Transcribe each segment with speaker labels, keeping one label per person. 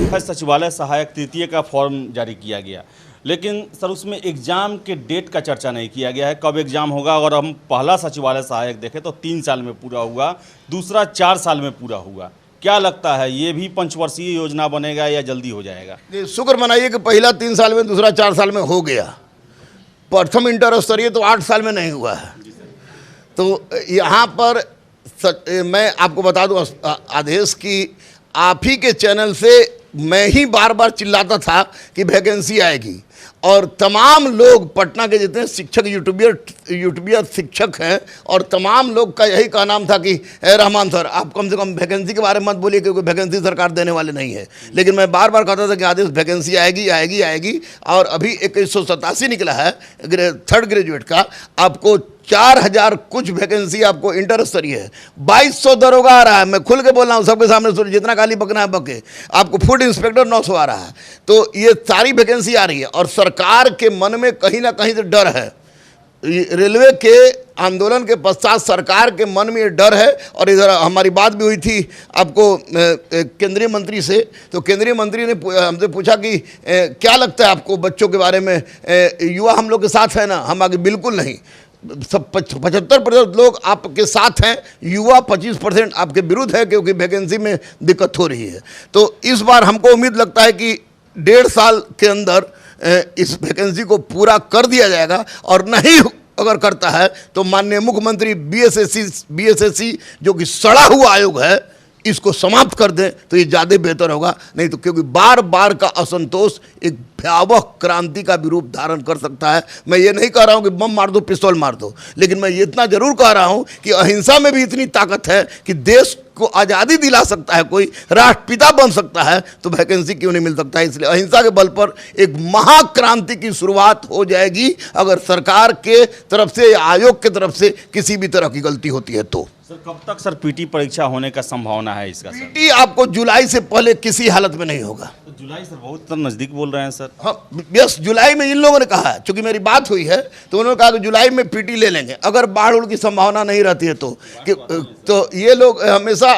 Speaker 1: देखा सचिवालय सहायक तृतीय का फॉर्म जारी किया गया, लेकिन सर उसमें एग्ज़ाम के डेट का चर्चा नहीं किया गया है, कब एग्ज़ाम होगा। और हम पहला सचिवालय सहायक देखें तो 3 साल में पूरा हुआ, दूसरा 4 साल में पूरा हुआ। क्या लगता है ये भी पंचवर्षीय योजना बनेगा या जल्दी हो जाएगा?
Speaker 2: शुक्र मनाइए कि पहला 3 साल में, दूसरा 4 साल में हो गया। प्रथम इंटर स्तरीय तो 8 साल में नहीं हुआ है। तो यहाँ पर मैं आपको बता दूँ, आदेश की आप ही के चैनल से मैं ही बार बार चिल्लाता था कि वैकेंसी आएगी, और तमाम लोग पटना के जितने शिक्षक यूट्यूबियर शिक्षक हैं और तमाम लोग का यही का नाम था कि रहमान सर आप कम से कम वैकेंसी के बारे में मत बोलिए, क्योंकि वैकेंसी सरकार देने वाले नहीं है। लेकिन मैं बार बार कहता था कि आदेश वैकेंसी आएगी आएगी आएगी, और अभी 2187 निकला है 3rd ग्रेजुएट का। आपको 4000 कुछ वैकेंसी आपको इंटर स्तरीय है, 2200 दरोगा आ रहा है। मैं खुल के बोल रहा हूँ सबके सामने, जितना गाली बकना है बके। आपको फूड इंस्पेक्टर 900 आ रहा है। तो ये सारी वैकेंसी आ रही है, और सरकार के मन में कहीं ना कहीं से डर है। रेलवे के आंदोलन के पश्चात सरकार के मन में ये डर है। और इधर हमारी बात भी हुई थी आपको केंद्रीय मंत्री से, तो केंद्रीय मंत्री ने हमसे पूछा कि क्या लगता है आपको बच्चों के बारे में, युवा हम लोग के साथ है ना? हम आगे बिल्कुल नहीं, सब 75% लोग आपके साथ हैं, युवा 25% आपके विरुद्ध है, क्योंकि वैकेंसी में दिक्कत हो रही है। तो इस बार हमको उम्मीद लगता है कि 1.5 साल के अंदर इस वैकेंसी को पूरा कर दिया जाएगा, और नहीं अगर करता है तो माननीय मुख्यमंत्री बीएसएससी जो कि सड़ा हुआ आयोग है, इसको समाप्त कर दें तो ये ज़्यादा बेहतर होगा। नहीं तो क्योंकि बार बार का असंतोष एक भयावह क्रांति का भी रूप धारण कर सकता है। मैं ये नहीं कह रहा हूँ कि बम मार दो, पिस्तौल मार दो, लेकिन मैं ये इतना जरूर कह रहा हूँ कि अहिंसा में भी इतनी ताकत है कि देश को आज़ादी दिला सकता है, कोई राष्ट्रपिता बन सकता है, तो वैकेंसी क्यों नहीं मिल सकता है? इसलिए अहिंसा के बल पर एक महाक्रांति की शुरुआत हो जाएगी अगर सरकार के तरफ से या आयोग के तरफ से किसी भी तरह की गलती होती है तो।
Speaker 1: सर कब तक सर पीटी परीक्षा होने का संभावना है इसका? सर
Speaker 2: पीटी आपको जुलाई से पहले किसी हालत में नहीं होगा।
Speaker 1: तो जुलाई सर बहुत तो नज़दीक बोल रहे हैं सर।
Speaker 2: हाँ यस, जुलाई में इन लोगों ने कहा है, चूंकि मेरी बात हुई है तो उन्होंने कहा कि जुलाई में पीटी ले लेंगे, अगर बाढ़ उड़ की संभावना नहीं रहती है तो ये लोग हमेशा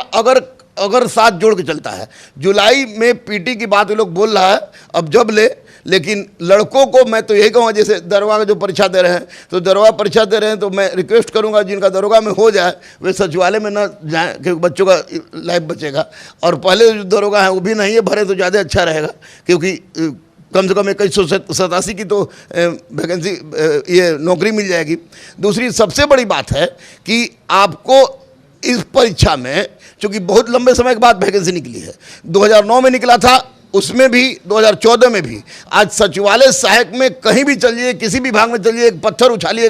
Speaker 2: अगर साथ जोड़ के चलता है। जुलाई में पीटी की बात ये लोग बोल रहा है, अब जब ले। लेकिन लड़कों को मैं तो यही कहूँगा, जैसे दरोगा का जो परीक्षा दे रहे हैं, तो दरोगा परीक्षा दे रहे हैं, तो मैं रिक्वेस्ट करूँगा जिनका दरोगा में हो जाए वे सचिवालय में न जाएँ, क्योंकि बच्चों का लाइफ बचेगा। और पहले जो दरोगा है वो भी नहीं है भरे तो ज़्यादा अच्छा रहेगा, क्योंकि कम से कम 2187 की तो वैकेंसी ये नौकरी मिल जाएगी। दूसरी सबसे बड़ी बात है कि आपको इस परीक्षा में, चूँकि बहुत लंबे समय के बाद वैकेंसी निकली है, 2009 में निकला था, उसमें भी 2014 में भी। आज सचिवालय सहायक में कहीं भी चलिए, किसी भी भाग में चलिए, एक पत्थर उछालिएगा।